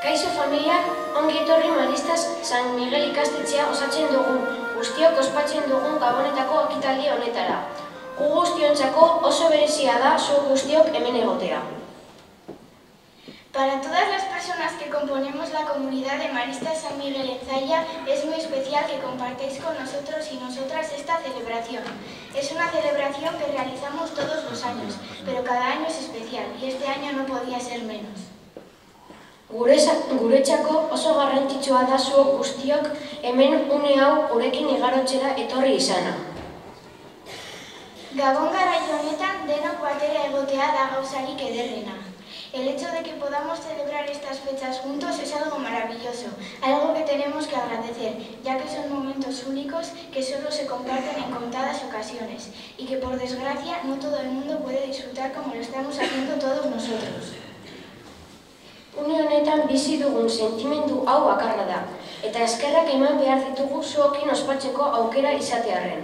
Kaixo familiak, ongi etorri Maristas San Miguel ikastetxea osatzen dugun, guztiok ospatzen dugun Gabonetako ekitaldi honetara. Gu guztiontzako oso berezia da zu guztiok hemen egotea. Para todas las personas que componemos la comunidad de Maristas San Miguel en Zalla, es muy especial que compartáis con nosotros y nosotras esta celebración. Es una celebración que realizamos todos los años, pero cada año es especial y este año no podía ser menos. Guretzako oso garrantzitsua da zuok guztiok hemen une hau gurekin igarotzera etorri izana. Gabon garaio honetan denok batera egotea da gauzarik ederrena. El hecho de que podamos celebrar estas fechas juntos es algo maravilloso, algo que tenemos que agradecer, ya que son momentos únicos que solo se comparten en contadas ocasiones y que por desgracia no todo el mundo puede disfrutar como lo estamos haciendo todos nosotros. Une honetan bizi dugun sentimendu hau bakarra da, eta eskerrak eman behar ditugu zuokin ospatzeko aukera izatearren.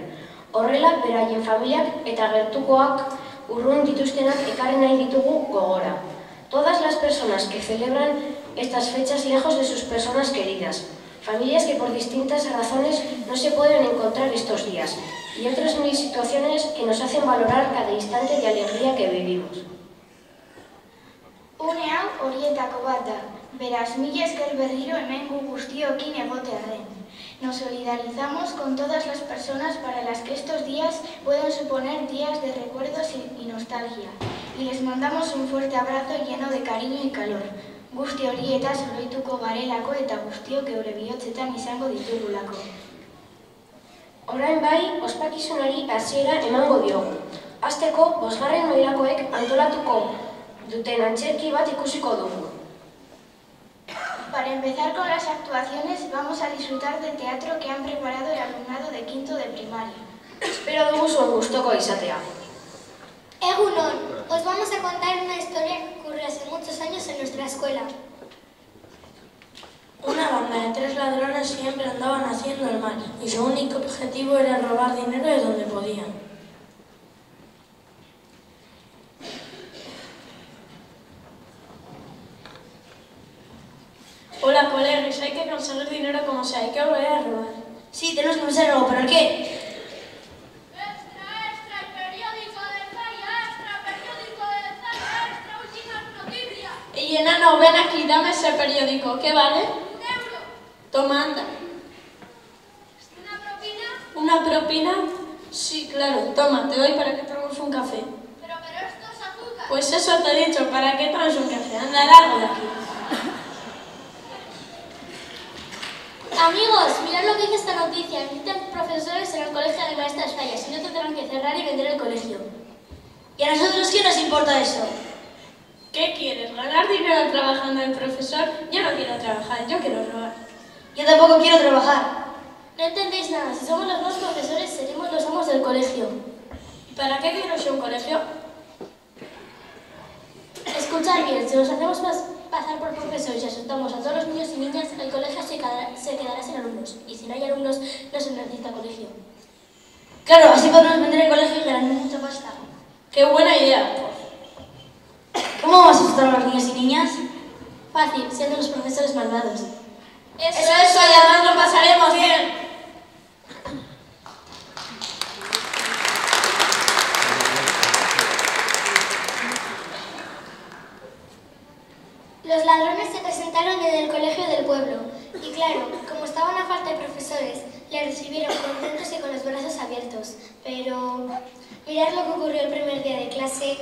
Horrela, beraien familiak eta gertukoak urrun dituztenak ekarri nahi ditugu gogora. Todas las personas que celebran estas fechas lejos de sus personas queridas, familias que por distintas razones no se pueden encontrar estos días, y otras mil situaciones que nos hacen valorar cada instante de alegría que vivimos. Une hau horietako bat da, beraz mila esker berriro hemen gu guztiokin egotearren. Nos solidarizamos con todas las personas para las que estos días pueden suponer días de recuerdos y nostalgia, y les mandamos un fuerte abrazo lleno de cariño y calor. Guzti horietaz oroituko garelako eta guztiok geure bihotzetan izango ditugulako. Orain bai, ospakizunari hasiera emango diogu. Hasteko, 5. mailakoek antolatuko duten antzerki bat ikusiko dugu. Para empezar con las actuaciones, vamos a disfrutar del teatro que han preparado el alumnado de quinto de primaria. Espero dugu zuen gustoko izatea. Egunon, os vamos a contar una historia que ocurrió hace muchos años en nuestra escuela. Una banda de 3 ladrones siempre andaban haciendo el mal y su único objetivo era robar dinero de donde podían. Hola, colegas, hay que conseguir dinero como sea, hay que volver a robar. Sí, tenemos que pensar algo, ¿pero qué? Extra, el periódico de Zalla, extra, últimas noticias. Y enano, ven aquí, dame ese periódico, ¿qué vale? 1 euro. Toma, anda. ¿Una propina? ¿Una propina? Sí, claro, toma, te doy para que tomemos un café. Pero esto es azúcar. Pues eso te he dicho, ¿para qué traes un café? Anda, largo de aquí. Amigos, mirad lo que dice esta noticia. Necesitan profesores en el colegio de Maristas Zalla, si no tendrán que cerrar y vender el colegio. ¿Y a nosotros qué nos importa eso? ¿Qué quieres? ¿Ganar dinero trabajando de profesor? Yo no quiero trabajar, yo quiero robar. Yo tampoco quiero trabajar. No entendéis nada. Si somos los nuevos profesores, seremos los amos del colegio. ¿Y para qué quiero yo un colegio? Escuchad bien, si nos hacemos pasar por profesores y asustamos a todos los niños y niñas, el colegio se quedará sin alumnos. Y si no hay alumnos, no se necesita colegio. Claro, así podemos vender el colegio y ganar mucha pasta. ¡Qué buena idea! ¿Cómo vamos a asustar a los niños y niñas? Fácil, siendo los profesores malvados. Eso, y además lo pasaremos bien. Los ladrones se presentaron en el colegio del pueblo y claro, como estaban a falta de profesores, les recibieron contentos y con los brazos abiertos. Pero mirad lo que ocurrió el primer día de clase.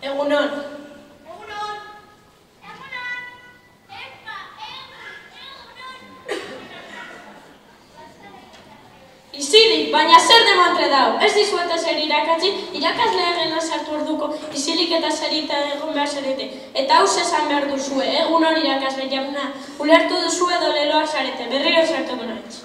Egunon. baina zer demontre dau? Ez dizuete zer irakatzi, irakasleak gena sartu orduko isilik eta zerita egon behar zarete. Eta hau esan behar duzue, egun hori irakasle jauna, ulertu duzue doleloak zarete, berriro sartuko naiz.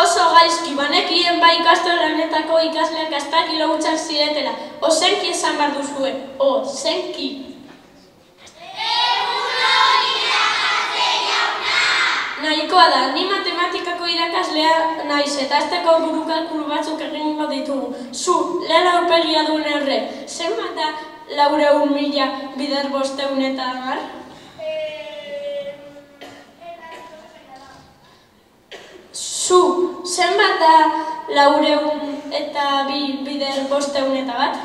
Oso gaizki, banekien bai ikastolanetako ikasleak astakilo gutxak ziretela. Ozenki esan behar duzue, ozenki. Nahikoa da, ni matematikako irakaslea naiz eta azteko burukalkulu batzuk egingo ditugu. Zu, lehen aurpegia duen horre, zenbat da 400.000 bider 500 eta 1000? Zu, zenbat da 400 eta 2 bider 500 eta 1?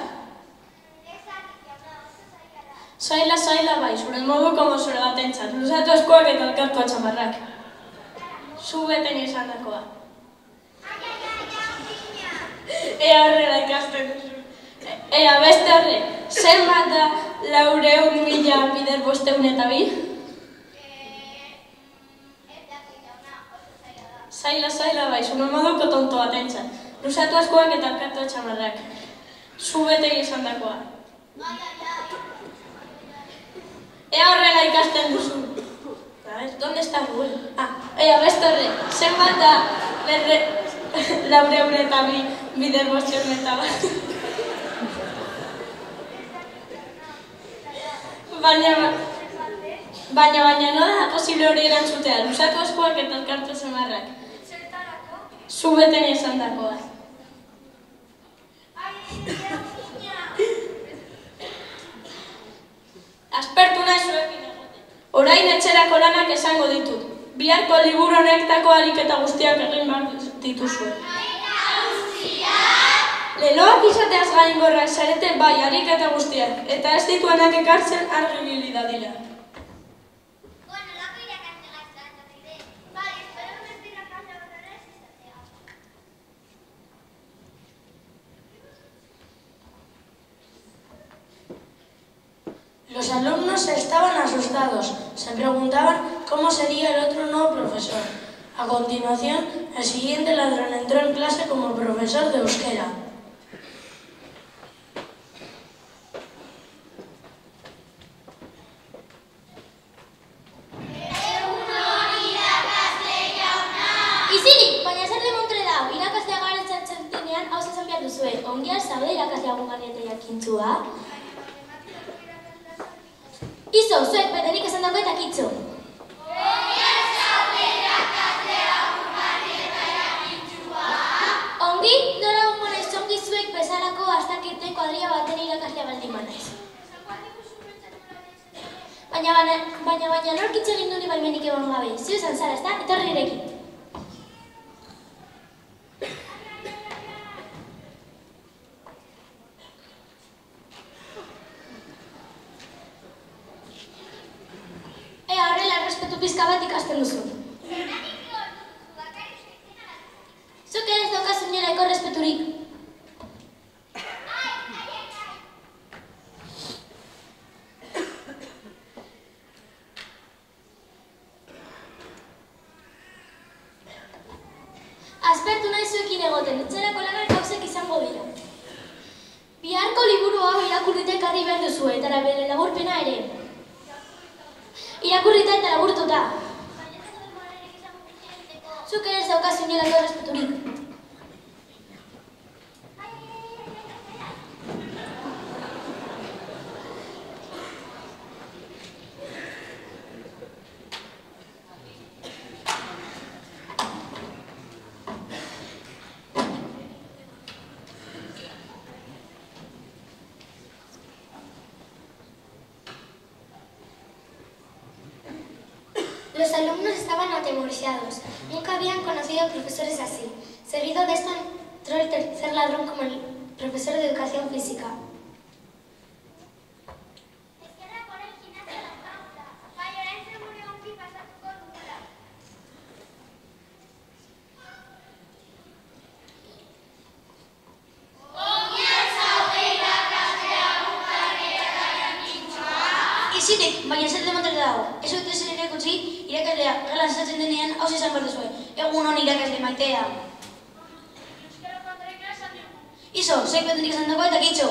Zaila bai, zure moduko mozore bat entzat, luzatu eskuak eta elkarko atxamarrak. Zu beten izan dakoa. Ea horrela ikasten duzu. Ea beste horre, zenbat da 400.000 bider 500 eta 2? Zaila bai, zure moduko tonto bat entzat, luzatu eskuak eta elkarko atxamarrak. Zu beten izan dakoa. Ea horrela ikasten duzu. ¿Dónde está Rubén? Ea, beste horre, zenbat da 400 eta 2 bider 500 eta 1? Baina, no da posible hori erantzutea, luzatu eskuak eta elkartu zemarrak. Zu beten izan dakoa. Aspertu nahi zuekin egote. Orain etxerako lanak esango ditut. Biharko liburu honektako ariketa guztiak egin behar dituzue. Leloak izateaz gaingorrak zarete bai ariketa guztiak, eta ez dituenak ekartzen argi ibili dadila. Los alumnos estaban asustados, se preguntaban cómo sería el otro nuevo profesor. A continuación, el siguiente ladrón entró en clase como profesor de euskera. Isilik, baina zer demontre dau, irakaslea gara txantzenean hau zesan behar duzue. Ongial zaude irakaslea gungarieta jakintzua? Izo, zuek betenik esan dago eta kitzo. Ongial zaude irakaslea gungarieta jakintzua? Ongi, nora gongo naiz ongi zuek bezalako astakirten kuadria baten irakaslea baldin banaiz. Baina nork hitz egin duni baimenik egon gabe. Zu esan zara, ezta? Etorri irekin. Pizka bat ikasten duzu. Zuk ere ez daukazu inolako errespeturik. Aspertu nahi zuekin egoten, etxerako lanak gauzek izango dira. Biharko liburu hau irakurrita ekarri behar duzu eta bere laburpena ere. Irakurrita eta laburtuta. Zuk ere ez daukazu inolako errespeturik. Los alumnos estaban atemorizados. Nunca habían conocido profesores así. Seguido de esto entró el tercer ladrón como el profesor de educación física. Isilik, baina zer demontre dago. Ez dut ezer ere gutxi, irakaslea gela esatzen denean, hau izan behar duzue. Egun hon irakasle maitea. Iso, zeik betenik esan dago eta kitxo.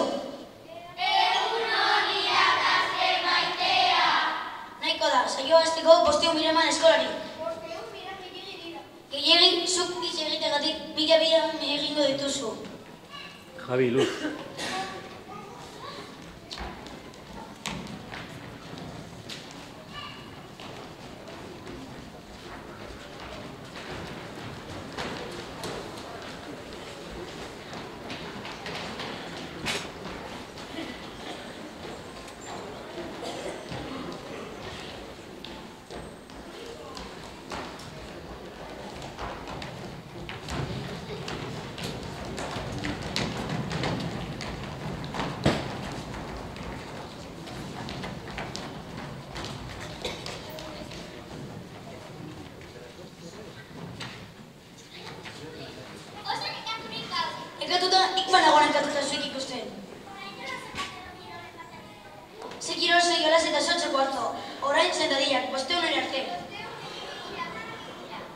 Egun hon irakasle maitea. Nahiko da, saioa hasteko 500 eman eskolari. 500 gehiegi dira. Gehiegi, zuk hitz egitegatik 1000 egingo dituzu. Javi, luz. Ekatuta, ikban agoan ekatuta zuek ikusten. Zekiro, zeiolas eta sortzeko harto. Orain sentadillak, 500 arte.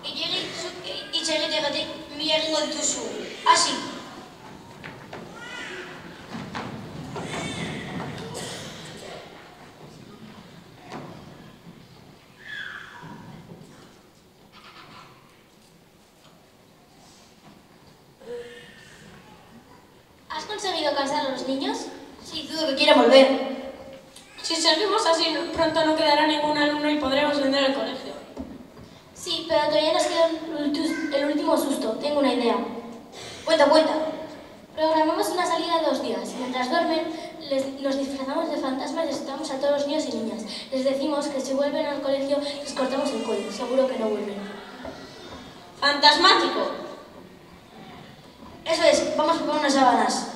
Gehiegi, zuk hitz egitegatik 1000 egingo dituzu. Hasi. ¿Has conseguido cansar a los niños? Sí, dudo que quieran volver. Si seguimos así, pronto no quedará ningún alumno y podremos vender el colegio. Sí, pero todavía nos queda el último susto. Tengo una idea. Cuenta. Programamos una salida de 2 días. Mientras duermen, los disfrazamos de fantasmas y asustamos a todos los niños y niñas. Les decimos que si vuelven al colegio, les cortamos el cuello. Seguro que no vuelven. ¡Fantasmático! Eso es, vamos a poner unas sábanas.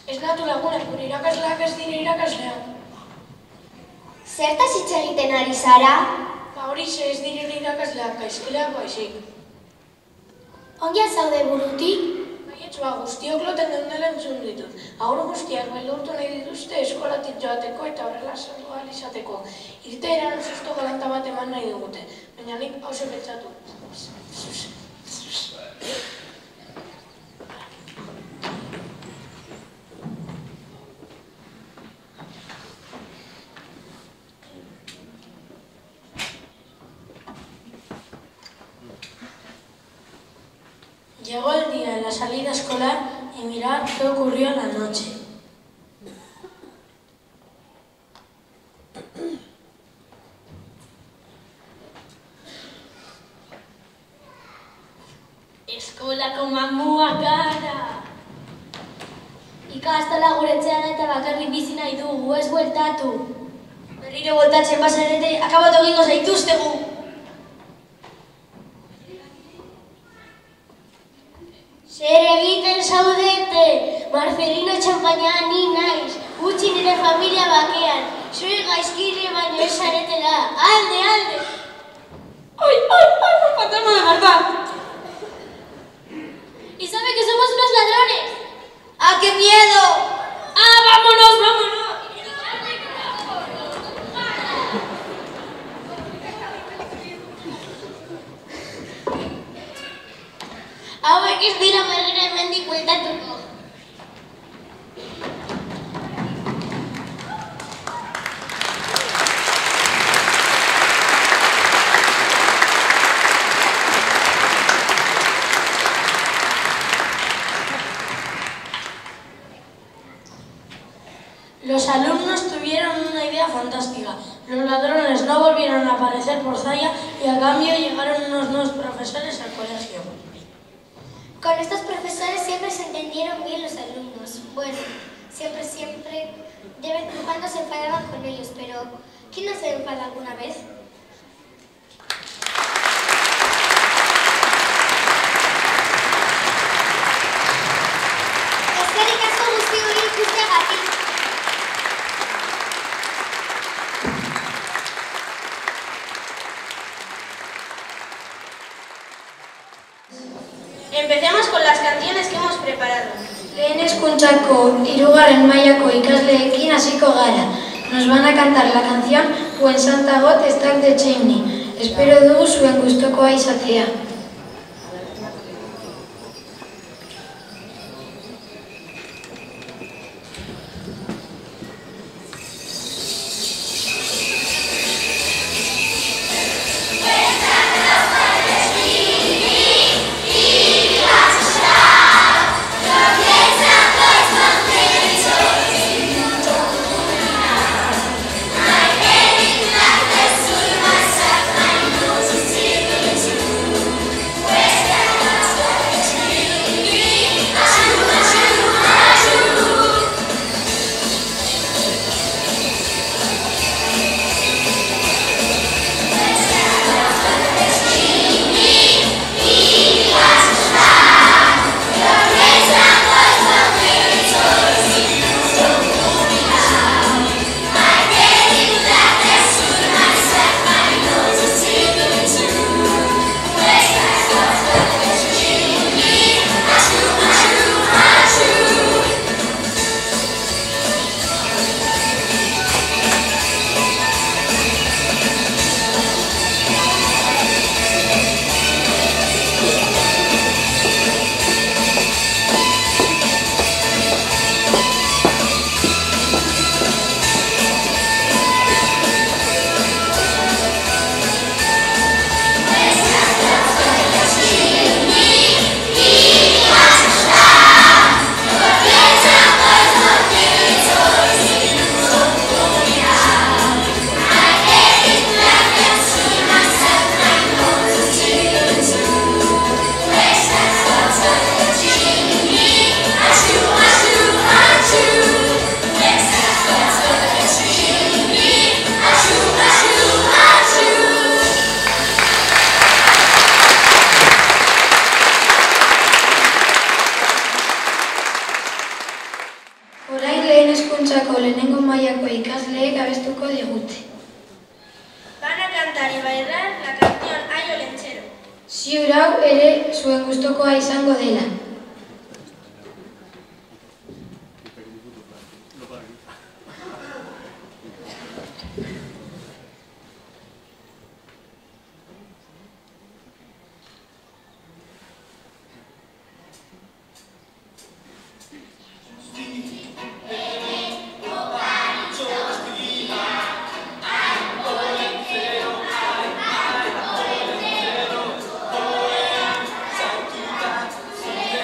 Ez natu laguna, gure irakasleak ez dire irakasleak. Zertaz hitz egiten ari zara? Ba horixe ez dire irakasleak, gaizkileak baizik. Ongi zaude burutik? Baietxoa, guztiok loten geundela entzun ditut. Haur guztiak beldurtu nahi dituzte eskolatik joateko eta horrela saldu ahal izateko. Irteeran susto galanta bat eman nahi digute, baina nik hauze pentsatu. Llegó el día de la salida escolar y mirad qué ocurrió en la noche. Eskolako mamua gara! Ikastola guretzean eta bakarrik bizi nahi dugu, ez bueltatu. Berriro voltatzen bazarete, akabatu egingo zaituztegu. Zer egiten zaudete? Marcelino txampaina ni naiz. Utzi nire familia bakean. Zuek gaizkile baino ez zaretela. Alde! ¡Ay! ¡Un fantasma de verdad! ¿Y sabe que somos unos ladrones? ¡Ah, qué miedo! ¡Ah, vámonos! Hauek ez dira berriro hemendik bueltatuko. Los alumnos tuvieron una idea fantástica. Los ladrones no volvieron a aparecer por Zaya y a cambio llegaron unos nuevos profesores al colegio. Con estos profesores siempre se entendieron bien los alumnos. Bueno, siempre, de vez en cuando se enfadaban con ellos, pero ¿quién no se enfada alguna vez? Eskerrik asko guztioi ikusteagatik. Empecemos con las canciones que hemos preparado. Lehen hezkuntzako 3. mailako ikasleekin hasiko gara. Nos van a cantar la canción When Santa Got Stuck the Chimney. Espero dugu zuen gustokoa izatea. Lehenengo mailako ikasleek abestuko digute. Van a cantar y bailar la canción Ayo Lenchero. Ziur hau ere zuen gustokoa izango dela. Thank you.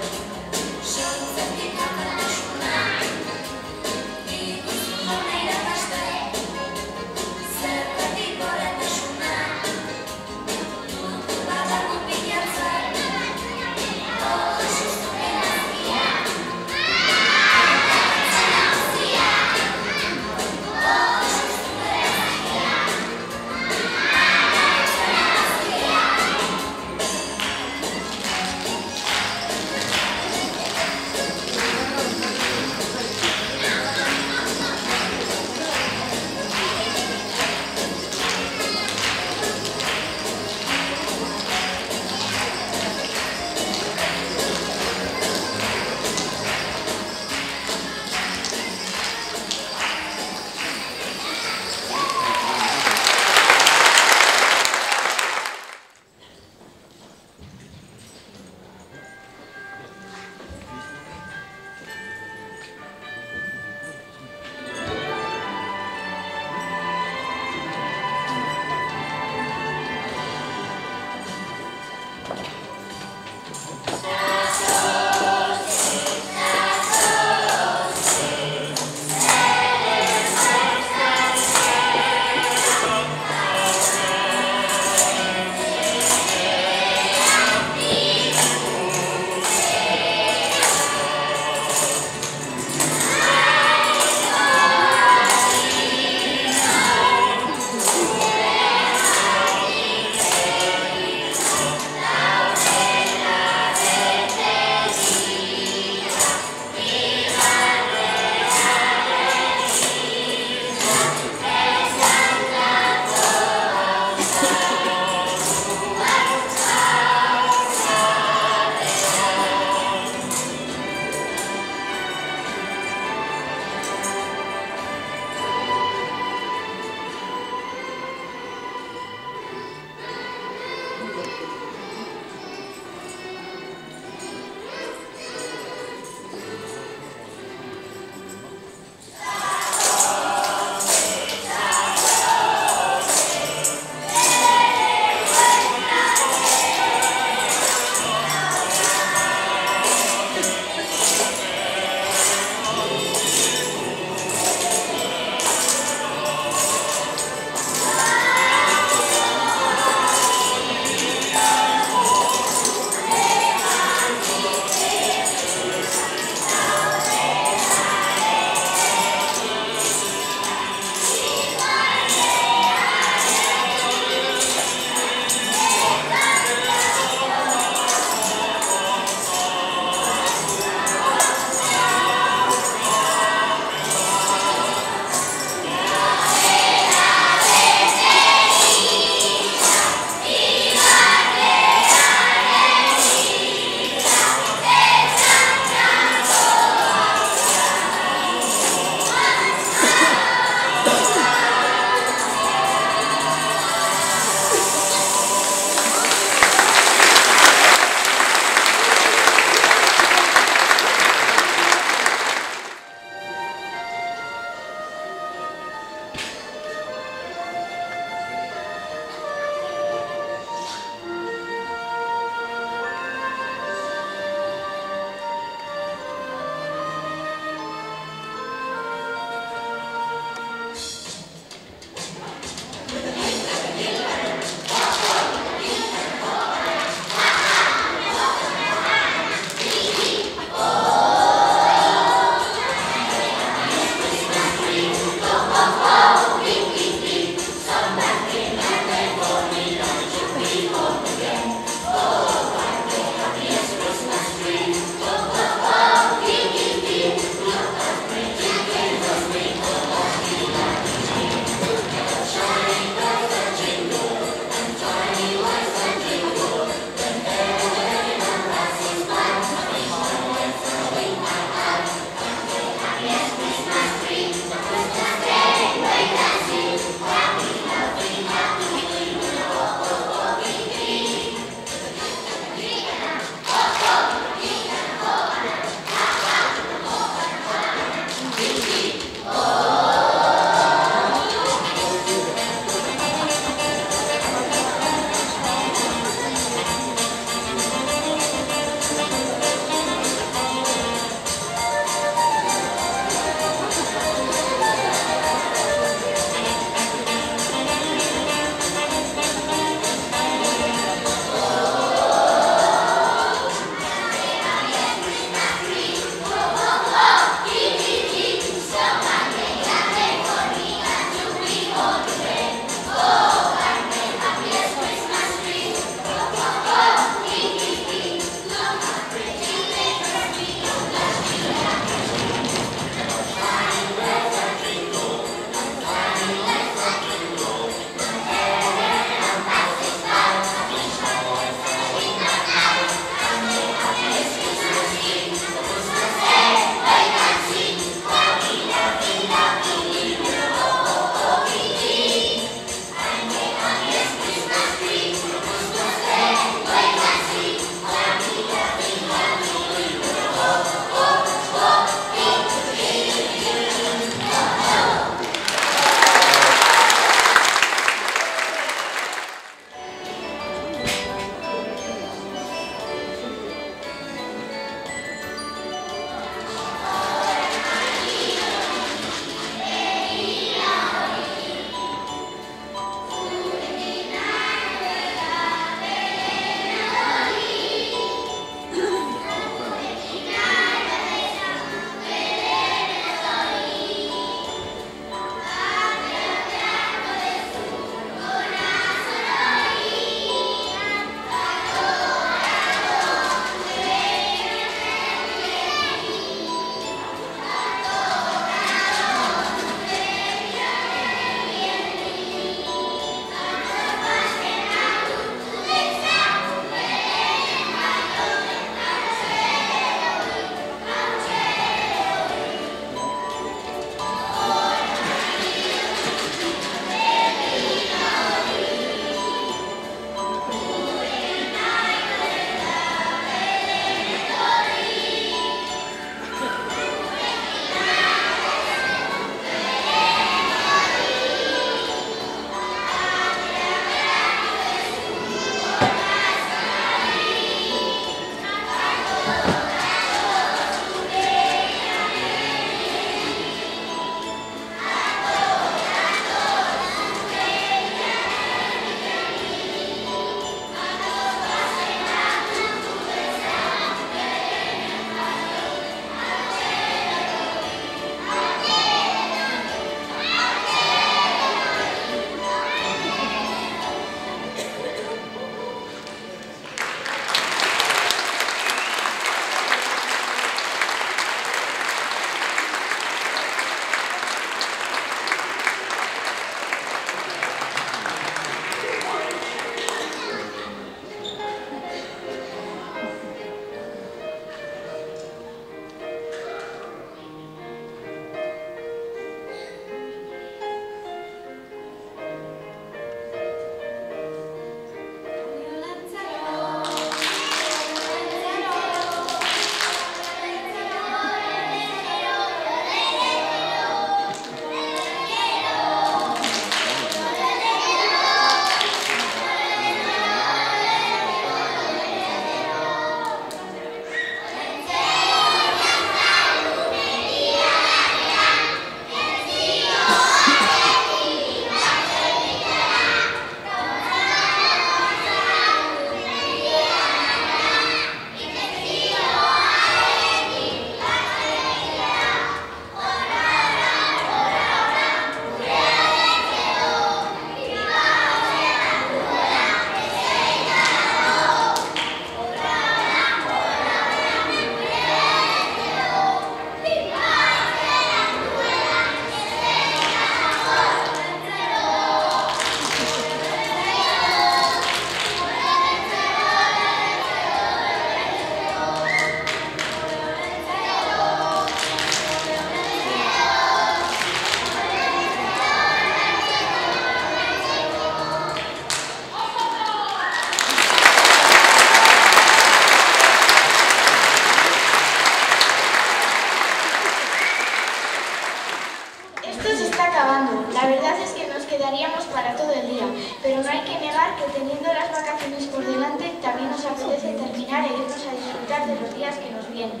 acabando. La verdad es que nos quedaríamos para todo el día, pero no hay que negar que teniendo las vacaciones por delante, también nos apetece terminar e irnos a disfrutar de los días que nos vienen.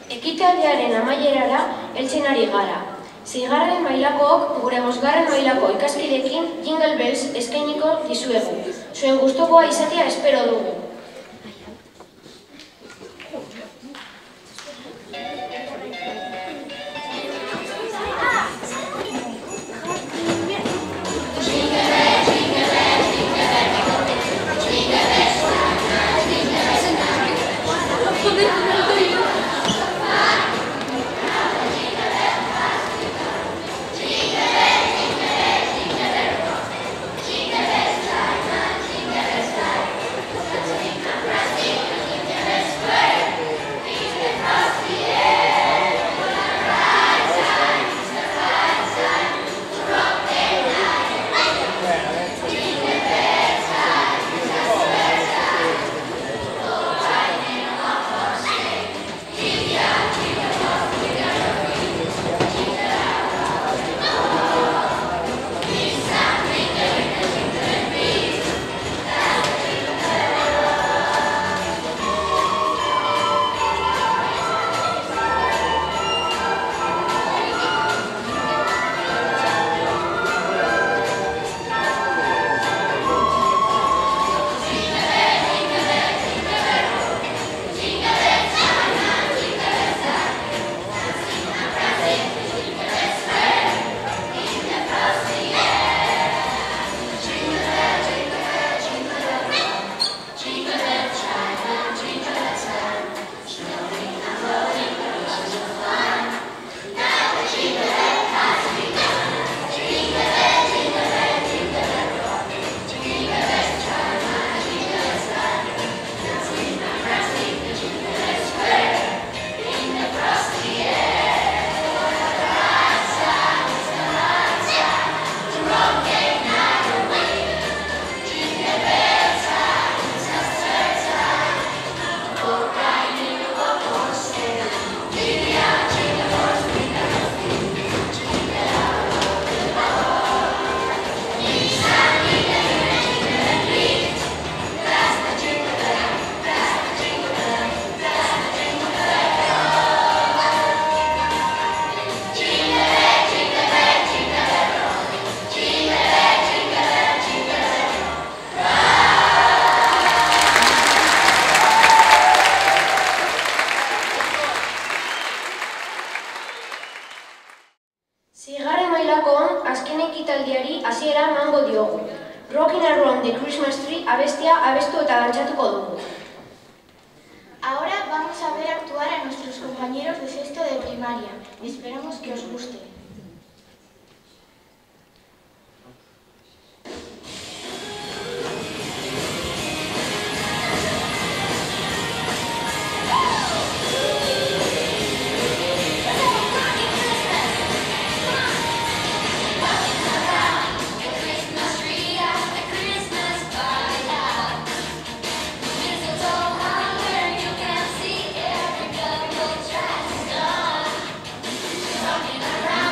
Ekitaldiaren amaierara heltzen ari gara. 6. mailakook gure 5. mailako ikaskideekin Jingle Bells eskainiko dizuegu. Zuen gustukoa izatea espero dugu. hasiera emango diogu. Rockin' Around the Christmas Tree abestia abestu eta dantzatuko dugu. Ahora vamos a ver actuar a nuestros compañeros de sexto de primaria. Esperamos que os guste. Around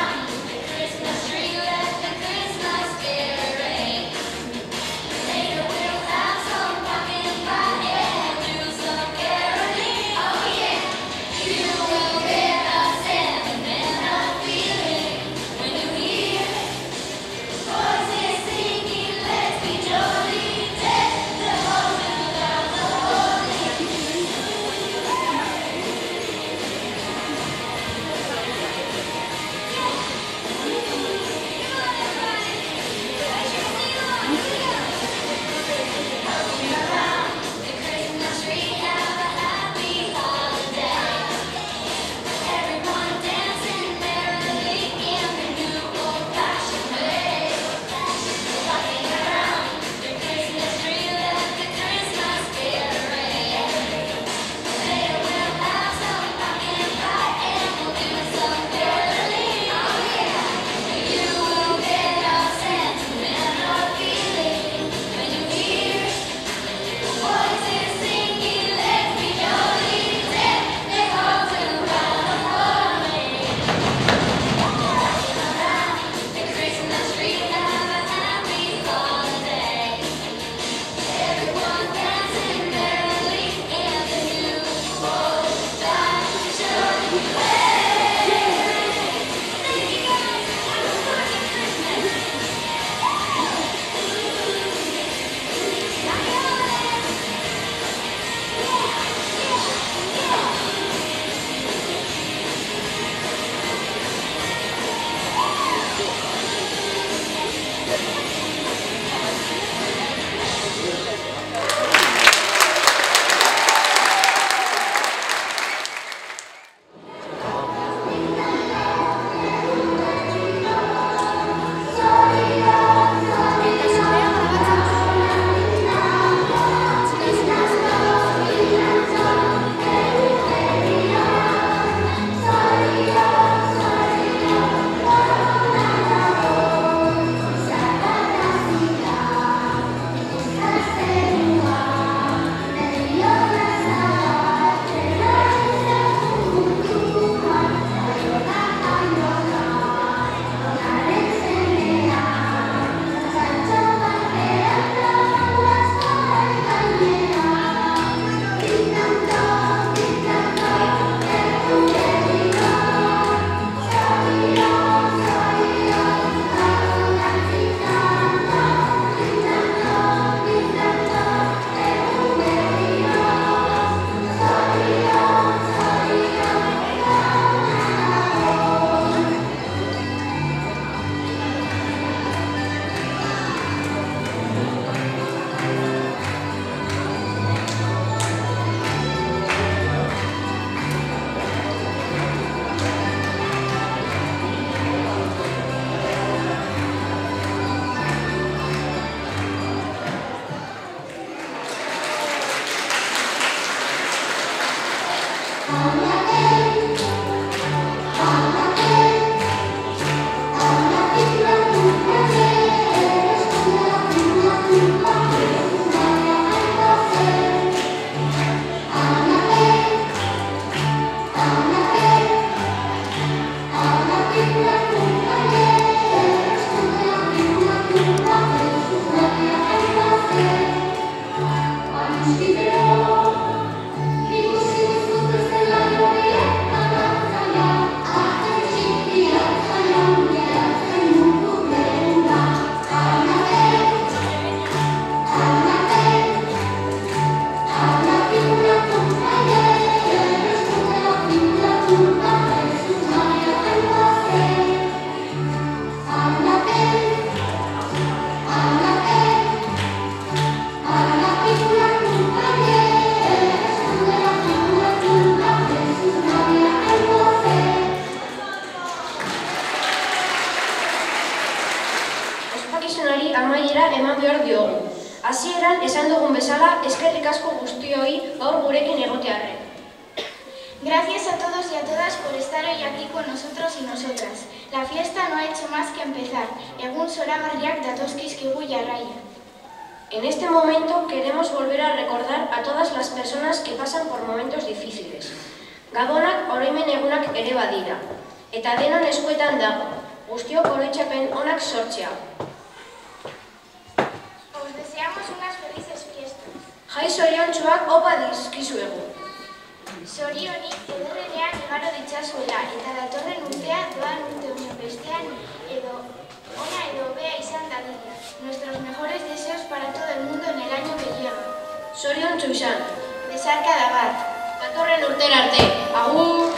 etorkizunari amaiera eman behar diogu. Hasieran esan dugun bezala, eskerrik asko guztioi gaur gurekin egotearren. Gracias a todos y a todas por estar hoy aquí con nosotros y nosotras. La fiesta no ha hecho más que empezar. Egun zoragarriak datozkizkigu jarraian. En este momento queremos volver a recordar a todas las personas que pasan por momentos difíciles. Gabonak oroimen egunak ere badira. Eta denon eskuetan dago. Guztiok oroitzapen onak sortzea. Os deseamos unas felices fiestas. Jai zoriontsuak opa dizkizuegu. Zorionik ederrenean igaro ditzazuela eta datorren urtea doan urte baino bestean edo ona edo bea izan dadila. Nuestros mejores deseos para todo el mundo en el año que llega. Zoriontsu izan. Besarkada bat. Datorren urtera arte. Agur!